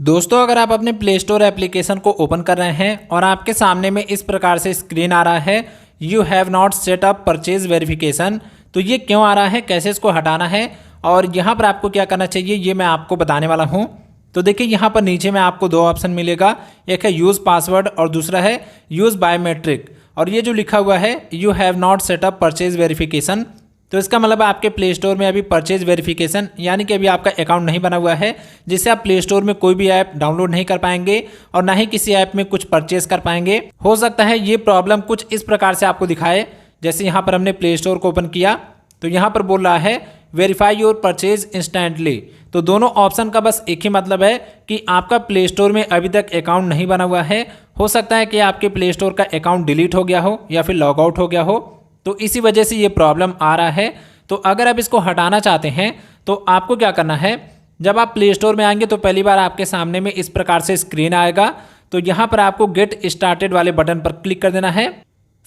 दोस्तों, अगर आप अपने प्ले स्टोर एप्लीकेशन को ओपन कर रहे हैं और आपके सामने में इस प्रकार से स्क्रीन आ रहा है you have not set up purchase verification, तो ये क्यों आ रहा है, कैसे इसको हटाना है और यहाँ पर आपको क्या करना चाहिए ये मैं आपको बताने वाला हूँ। तो देखिए यहाँ पर नीचे में आपको दो ऑप्शन मिलेगा, एक है यूज़ पासवर्ड और दूसरा है यूज़ बायोमेट्रिक। और ये जो लिखा हुआ है you have not set up purchase verification, तो इसका मतलब आपके प्ले स्टोर में अभी परचेज वेरिफिकेशन यानी कि अभी आपका अकाउंट नहीं बना हुआ है, जिससे आप प्ले स्टोर में कोई भी ऐप डाउनलोड नहीं कर पाएंगे और ना ही किसी ऐप में कुछ परचेज कर पाएंगे। हो सकता है ये प्रॉब्लम कुछ इस प्रकार से आपको दिखाए, जैसे यहाँ पर हमने प्ले स्टोर को ओपन किया तो यहाँ पर बोल रहा है वेरीफाई योर परचेज इंस्टेंटली। तो दोनों ऑप्शन का बस एक ही मतलब है कि आपका प्ले स्टोर में अभी तक अकाउंट नहीं बना हुआ है। हो सकता है कि आपके प्ले स्टोर का अकाउंट डिलीट हो गया हो या फिर लॉग आउट हो गया हो, तो इसी वजह से ये प्रॉब्लम आ रहा है। तो अगर आप इसको हटाना चाहते हैं तो आपको क्या करना है, जब आप प्ले स्टोर में आएंगे तो पहली बार आपके सामने में इस प्रकार से स्क्रीन आएगा। तो यहाँ पर आपको गेट स्टार्टेड वाले बटन पर क्लिक कर देना है,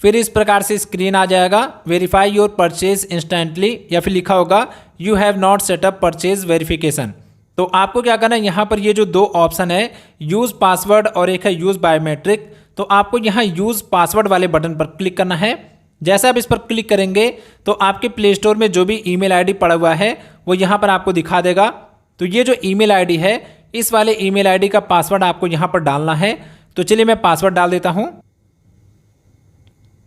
फिर इस प्रकार से स्क्रीन आ जाएगा वेरीफाई योर परचेज इंस्टेंटली या फिर लिखा होगा you have not set up purchase verification. तो आपको क्या करना है, यहाँ पर ये जो दो ऑप्शन है यूज़ पासवर्ड और एक है यूज़ बायोमेट्रिक, तो आपको यहाँ यूज़ पासवर्ड वाले बटन पर क्लिक करना है। जैसे आप इस पर क्लिक करेंगे तो आपके प्ले स्टोर में जो भी ईमेल आईडी पड़ा हुआ है वो यहाँ पर आपको दिखा देगा। तो ये जो ईमेल आईडी है इस वाले ईमेल आईडी का पासवर्ड आपको यहाँ पर डालना है। तो चलिए मैं पासवर्ड डाल देता हूँ।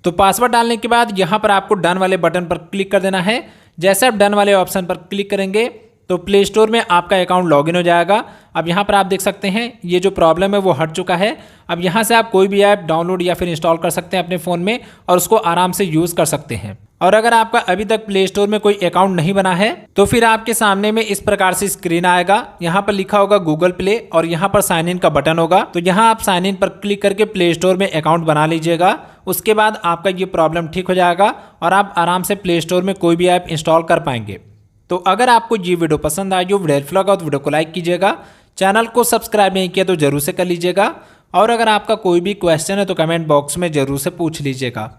तो पासवर्ड डालने के बाद यहाँ पर आपको डन वाले बटन पर क्लिक कर देना है। जैसे आप डन वाले ऑप्शन पर क्लिक करेंगे तो प्ले स्टोर में आपका अकाउंट लॉगिन हो जाएगा। अब यहाँ पर आप देख सकते हैं ये जो प्रॉब्लम है वो हट चुका है। अब यहाँ से आप कोई भी ऐप डाउनलोड या फिर इंस्टॉल कर सकते हैं अपने फ़ोन में और उसको आराम से यूज़ कर सकते हैं। और अगर आपका अभी तक प्ले स्टोर में कोई अकाउंट नहीं बना है तो फिर आपके सामने में इस प्रकार से स्क्रीन आएगा, यहाँ पर लिखा होगा गूगल प्ले और यहाँ पर साइन इन का बटन होगा। तो यहाँ आप साइन इन पर क्लिक करके प्ले स्टोर में अकाउंट बना लीजिएगा। उसके बाद आपका ये प्रॉब्लम ठीक हो जाएगा और आप आराम से प्ले स्टोर में कोई भी ऐप इंस्टॉल कर पाएंगे। तो अगर आपको ये वीडियो पसंद आई हो, वीडियो हेल्पफुल लगा तो वीडियो को लाइक कीजिएगा, चैनल को सब्सक्राइब नहीं किया तो जरूर से कर लीजिएगा और अगर आपका कोई भी क्वेश्चन है तो कमेंट बॉक्स में जरूर से पूछ लीजिएगा।